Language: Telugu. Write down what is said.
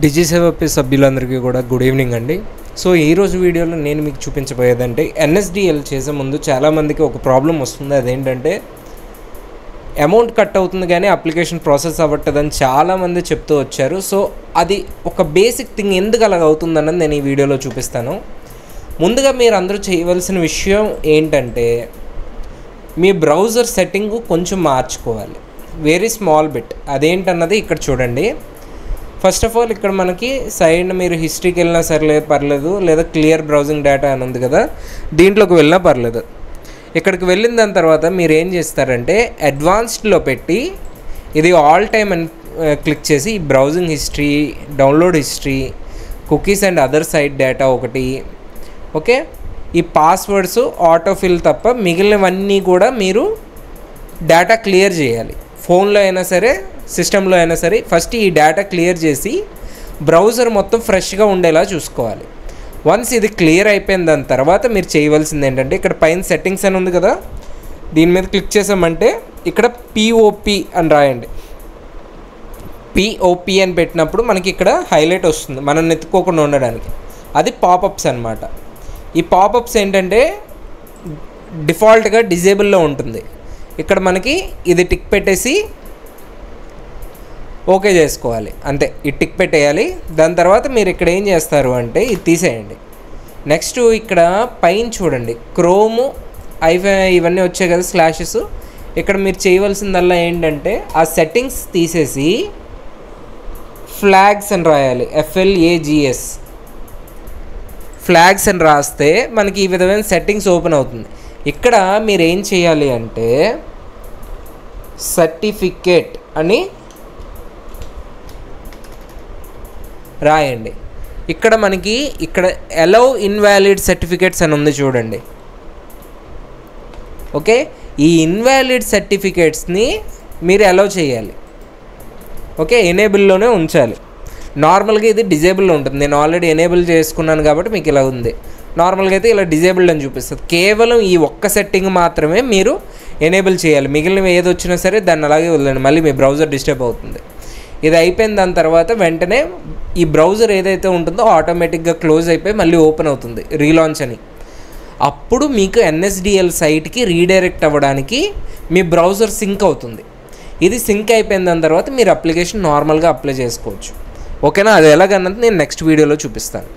డిజిసేవపై సభ్యులందరికీ కూడా గుడ్ ఈవినింగ్ అండి. సో ఈరోజు వీడియోలో నేను మీకు చూపించబోయేదంటే ఎన్ఎస్డిఎల్ చేసే ముందు చాలామందికి ఒక ప్రాబ్లం వస్తుంది. అదేంటంటే అమౌంట్ కట్ అవుతుంది కానీ అప్లికేషన్ ప్రాసెస్ అవ్వట్లేదని చాలామంది చెప్తూ వచ్చారు. సో అది ఒక బేసిక్ థింగ్ ఎందుకు అలాగ అవుతుందన్నది నేను ఈ వీడియోలో చూపిస్తాను. ముందుగా మీరు అందరూ చేయవలసిన విషయం ఏంటంటే మీ బ్రౌజర్ సెట్టింగ్ కొంచెం మార్చుకోవాలి, వెరీ స్మాల్ బిట్. అదేంటన్నది ఇక్కడ చూడండి. ఫస్ట్ ఆఫ్ ఆల్ ఇక్కడ మనకి సైడ్ మీరు హిస్టరీకి వెళ్ళినా సరే పర్లేదు, లేదా క్లియర్ బ్రౌజింగ్ డేటా అని ఉంది కదా, దీంట్లోకి వెళ్ళినా పర్లేదు. ఇక్కడికి వెళ్ళిన దాని తర్వాత మీరు ఏం చేస్తారంటే అడ్వాన్స్డ్లో పెట్టి ఇది ఆల్ టైమ్ అని క్లిక్ చేసి browsing history, download history, cookies and other site data ఒకటి, ఓకే, ఈ పాస్వర్డ్స్ ఆటోఫిల్ తప్ప మిగిలినవన్నీ కూడా మీరు డేటా క్లియర్ చేయాలి. ఫోన్లో అయినా సరే సిస్టంలో అయినా సరే ఫస్ట్ ఈ డేటా క్లియర్ చేసి బ్రౌజర్ మొత్తం ఫ్రెష్గా ఉండేలా చూసుకోవాలి. వన్స్ ఇది క్లియర్ అయిపోయిన దాని తర్వాత మీరు చేయవలసింది ఏంటంటే ఇక్కడ పైన సెట్టింగ్స్ అని ఉంది కదా, దీని మీద క్లిక్ చేసామంటే ఇక్కడ పిఓపి అని రాయండి. పిఓపి అని పెట్టినప్పుడు మనకి ఇక్కడ హైలైట్ వస్తుంది మనం ఎత్తుకోకుండా ఉండడానికి. అది పాపప్స్ అన్నమాట. ఈ పాపప్స్ ఏంటంటే డిఫాల్ట్గా డిజేబుల్లో ఉంటుంది. ఇక్కడ మనకి ఇది టిక్ పెట్టేసి ఓకే చేసుకోవాలి, అంతే. ఈ టిక్ పెట్టేయాలి. దాని తర్వాత మీరు ఇక్కడ ఏం చేస్తారు అంటే ఇది తీసేయండి. నెక్స్ట్ ఇక్కడ పైన చూడండి క్రోము ఇవన్నీ వచ్చాయి కదా స్లాషెస్. ఇక్కడ మీరు చేయవలసిందల్లా ఏంటంటే ఆ సెట్టింగ్స్ తీసేసి ఫ్లాగ్స్ అని రాయాలి, FLAGS ఫ్లాగ్స్ అని రాస్తే మనకి ఈ విధమైన సెట్టింగ్స్ ఓపెన్ అవుతుంది. ఇక్కడ మీరు ఏం చేయాలి అంటే సర్టిఫికేట్ అని రాయండి. ఇక్కడ మనకి ఇక్కడ అలౌ ఇన్వాలిడ్ సర్టిఫికేట్స్ అని ఉంది చూడండి, ఓకే. ఈ ఇన్వాలిడ్ సర్టిఫికేట్స్ని మీరు అలౌ చేయాలి, ఓకే, ఎనేబుల్లోనే ఉంచాలి. నార్మల్గా ఇది డిజేబుల్లో ఉంటుంది. నేను ఆల్రెడీ ఎనేబుల్ చేసుకున్నాను కాబట్టి మీకు ఇలా ఉంది. నార్మల్గా అయితే ఇలా డిజేబుల్డ్ అని చూపిస్తుంది. కేవలం ఈ ఒక్క సెట్టింగ్ మాత్రమే మీరు ఎనేబుల్ చేయాలి. మిగిలినవి ఏది వచ్చినా సరే దాన్ని అలాగే వదిలేండి, మళ్ళీ మీ బ్రౌజర్ డిస్టర్బ్ అవుతుంది. ఇది అయిపోయిన దాని తర్వాత వెంటనే ఈ బ్రౌజర్ ఏదైతే ఉంటుందో ఆటోమేటిక్గా క్లోజ్ అయిపోయి మళ్ళీ ఓపెన్ అవుతుంది రీలాంచ్ అని. అప్పుడు మీకు ఎన్ఎస్డిఎల్ సైట్కి రీడైరెక్ట్ అవ్వడానికి మీ బ్రౌజర్ సింక్ అవుతుంది. ఇది సింక్ అయిపోయిన దాని తర్వాత మీరు అప్లికేషన్ నార్మల్గా అప్లై చేసుకోవచ్చు, ఓకేనా. అది ఎలాగన్నది నేను నెక్స్ట్ వీడియోలో చూపిస్తాను.